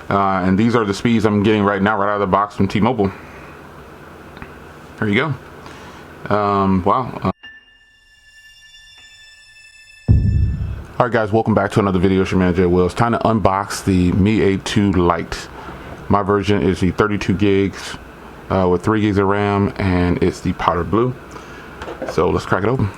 And these are the speeds I'm getting right now, right out of the box from T-Mobile. There you go. Wow. Alright guys, welcome back to another video. It's your man Jay Will. It's time to unbox the Mi A2 Lite. My version is the 32 gigs with 3 gigs of RAM, and it's the powder blue. So let's crack it open.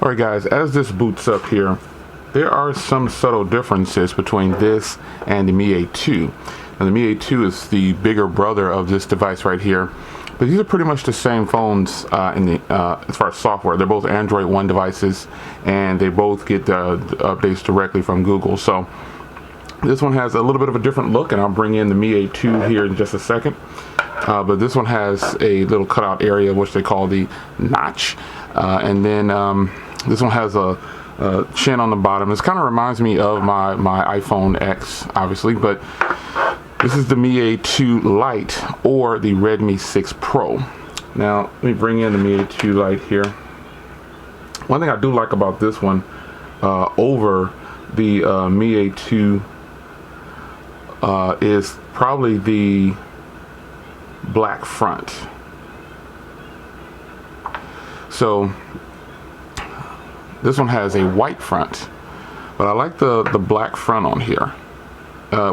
Alright guys, as this boots up here, there are some subtle differences between this and the Mi A2. Now the Mi A2 is the bigger brother of this device right here, but these are pretty much the same phones as far as software. They're both Android One devices, and they both get the updates directly from Google. So this one has a little bit of a different look, and I'll bring in the Mi A2 here in just a second. But this one has a little cutout area, which they call the notch, and then this one has a chin on the bottom. This kind of reminds me of my iPhone X, obviously, but this is the Mi A2 Lite or the Redmi 6 Pro. Now, let me bring in the Mi A2 Lite here. One thing I do like about this one over the Mi A2 is probably the black front. So this one has a white front, but I like the black front on here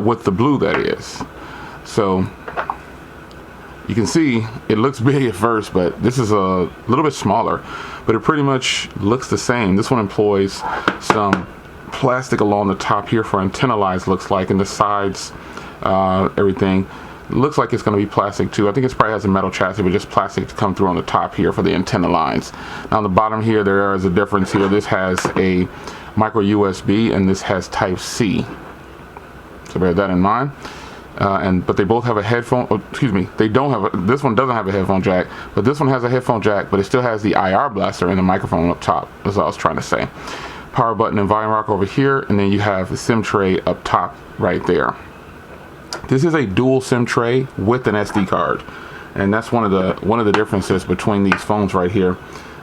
with the blue, that is. So you can see it looks big at first, but this is a little bit smaller, but it pretty much looks the same. This one employs some plastic along the top here for antenna lines, looks like, and the sides, everything looks like it's going to be plastic too. I think it probably has a metal chassis, but just plastic to come through on the top here for the antenna lines. Now on the bottom here, there is a difference here. This has a micro USB, and this has Type C. So bear that in mind. But they both have a headphone. Oh, excuse me, they don't have. This one doesn't have a headphone jack, but this one has a headphone jack. But it still has the IR blaster and the microphone up top. That's what I was trying to say. Power button and volume rocker over here, and then you have the SIM tray up top right there. This is a dual SIM tray with an SD card, and that's one of the differences between these phones right here.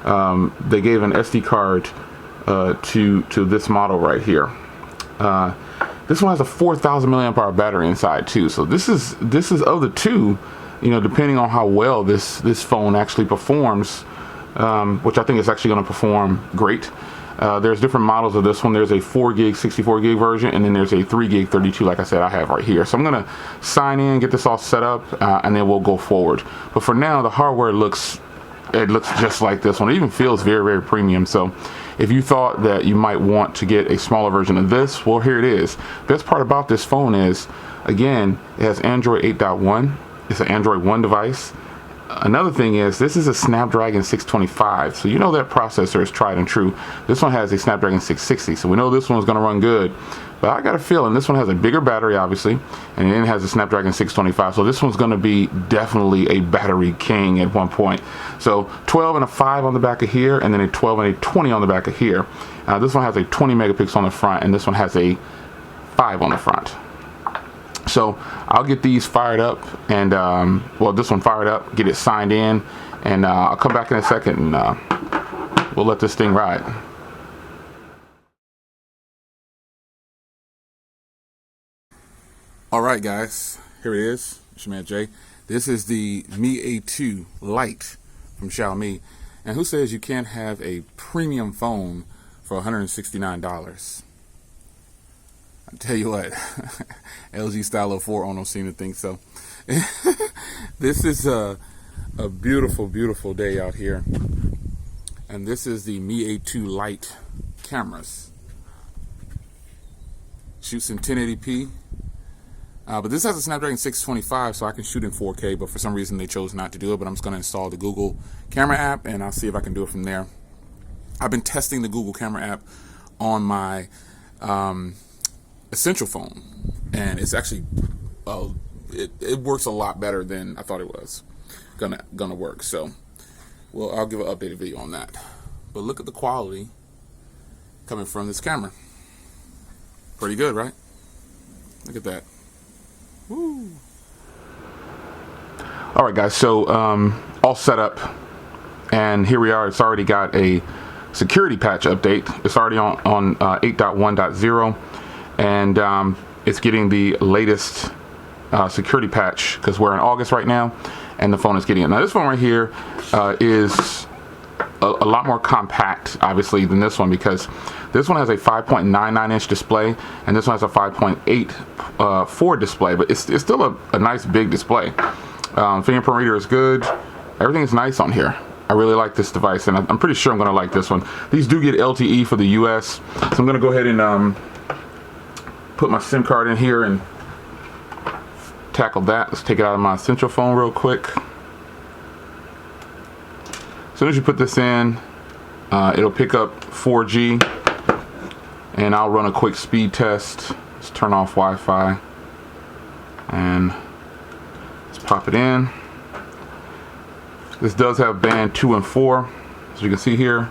They gave an SD card to this model right here. This one has a 4,000 milliamp hour battery inside too. So this is of the two, you know, depending on how well this phone actually performs, which I think it's actually going to perform great. There's different models of this one. There's a 4 gig 64 gig version, and then there's a 3 gig 32, like I said, I have right here. So I'm gonna sign in, get this all set up, and then we'll go forward. But for now, the hardware looks just like this one. It even feels very, very premium. So if you thought that you might want to get a smaller version of this, well, here it is. Best part about this phone is, again, it has Android 8.1. It's an Android One device. Another thing is, this is a Snapdragon 625, so you know that processor is tried and true. This one has a Snapdragon 660, so we know this one's going to run good. But I got a feeling this one has a bigger battery, obviously, and then it has a Snapdragon 625, so this one's going to be definitely a battery king at one point. So 12 and a 5 on the back of here, and then a 12 and a 20 on the back of here. This one has a 20 megapixel on the front, and this one has a 5 on the front. So I'll get these fired up, and well, this one fired up, get it signed in, and I'll come back in a second, and we'll let this thing ride. All right, guys, here it is. It's your man Jay. This is the Mi A2 Lite from Xiaomi, and who says you can't have a premium phone for $169? I tell you what, LG Stylo 4 don't seem to think so. This is a beautiful, beautiful day out here. And this is the Mi A2 Lite cameras. Shoots in 1080p. But this has a Snapdragon 625, so I can shoot in 4K, but for some reason they chose not to do it. But I'm just going to install the Google camera app, and I'll see if I can do it from there. I've been testing the Google camera app on my Essential phone, and it's actually, it works a lot better than I thought it was gonna work. So, well, I'll give an updated video on that. But look at the quality coming from this camera. Pretty good, right? Look at that. Woo. All right, guys. So all set up, and here we are. It's already got a security patch update. It's already on 8.1.0, and it's getting the latest security patch because we're in August right now, and the phone is getting it. Now, this phone right here is a lot more compact, obviously, than this one, because this one has a 5.99-inch display, and this one has a 5.84 display, but it's still a nice big display. Fingerprint reader is good. Everything is nice on here. I really like this device, and I'm pretty sure I'm going to like this one. These do get LTE for the US, so I'm going to go ahead and put my SIM card in here and tackle that. Let's take it out of my Essential phone real quick. As soon as you put this in, it'll pick up 4G, and I'll run a quick speed test. Let's turn off Wi-Fi, and let's pop it in. This does have band 2 and 4, as you can see here.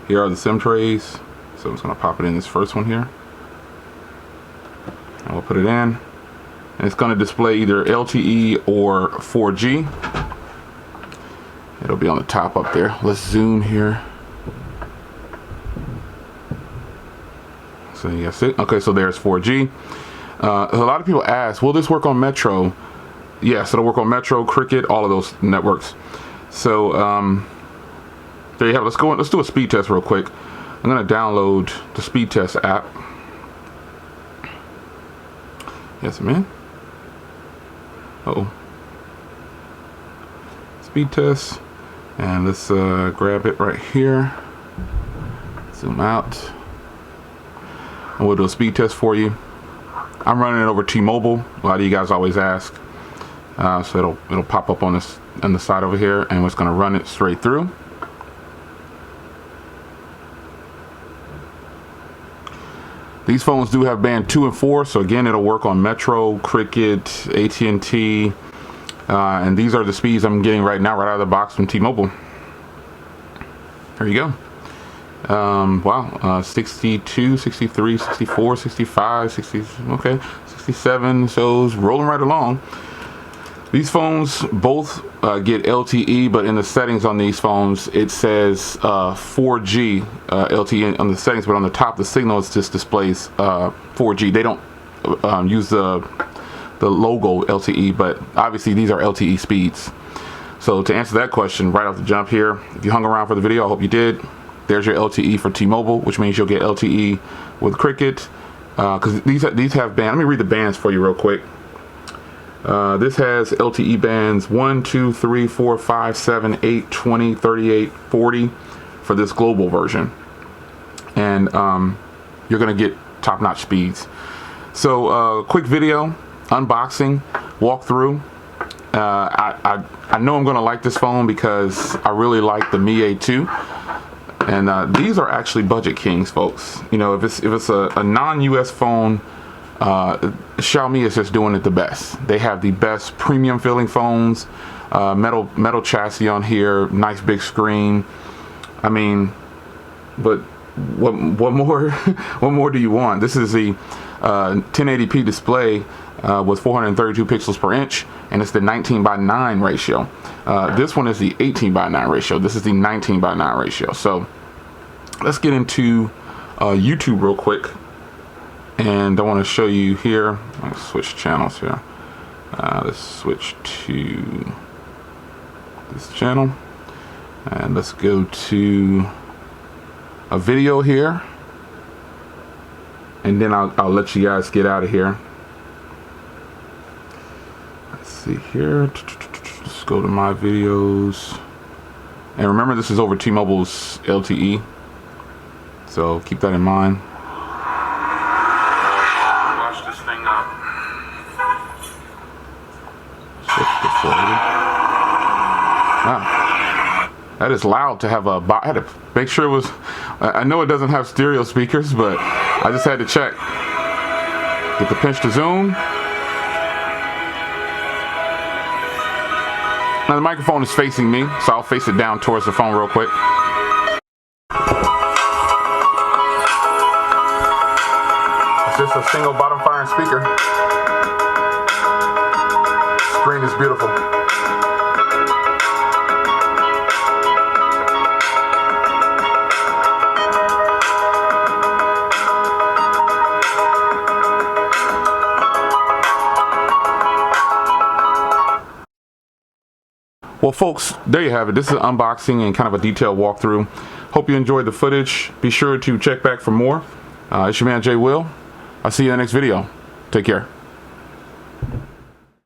Here are the SIM trays. So I'm just going to pop it in this first one here, and we'll put it in, and it's going to display either LTE or 4G. It'll be on the top up there. Let's zoom here. So that's it. Okay, so there's 4G. A lot of people ask, will this work on Metro? Yes, it'll work on Metro, Cricket, all of those networks. So there you have it. Let's do a speed test real quick. I'm going to download the speed test app. Yes, man. Uh-oh. Speed test. And let's grab it right here. Zoom out. And we'll do a speed test for you. I'm running it over T-Mobile. A lot of you guys always ask. So it'll pop up on the side over here, and we're just gonna run it straight through. These phones do have band 2 and 4, so again, it'll work on Metro, Cricket, AT&T, and these are the speeds I'm getting right now, right out of the box from T-Mobile. There you go. Wow, 62, 63, 64, 65, 60, okay, 67, so it's rolling right along. These phones both get LTE, but in the settings on these phones, it says 4G LTE on the settings, but on the top, the signal just displays 4G. They don't use the logo LTE, but obviously these are LTE speeds. So to answer that question right off the jump here, if you hung around for the video, I hope you did. There's your LTE for T-Mobile, which means you'll get LTE with Cricket, because these have band. Let me read the bands for you real quick. This has LTE bands 1, 2, 3, 4, 5, 7, 8, 20, 38, 40 for this global version, and you're gonna get top-notch speeds. So quick video, unboxing, walkthrough. I know I'm gonna like this phone because I really like the Mi A2. And these are actually budget kings, folks. You know, if it's a non-US phone, Xiaomi is just doing it the best. They have the best premium feeling phones, metal chassis on here, nice big screen. I mean, but what more? What more do you want? This is the 1080p display with 432 pixels per inch, and it's the 19:9 ratio. This one is the 18:9 ratio. This is the 19:9 ratio. So let's get into YouTube real quick, and I want to show you here. Let's switch channels here. Let's switch to this channel, and let's go to a video here. and then I'll let you guys get out of here. Let's see here. Let's go to my videos. And remember, this is over T-Mobile's LTE, so keep that in mind. Wash this thing up. Shift to 40. Wow, that is loud to have a. I had to make sure it was. I know it doesn't have stereo speakers, but I just had to check. Get the pinch to zoom. Now the microphone is facing me, so I'll face it down towards the phone real quick. It's just a single bottom firing speaker. Screen is beautiful. Well, folks, there you have it. This is an unboxing and kind of a detailed walkthrough. Hope you enjoyed the footage. Be sure to check back for more. It's your man, Jay Will. I'll see you in the next video. Take care.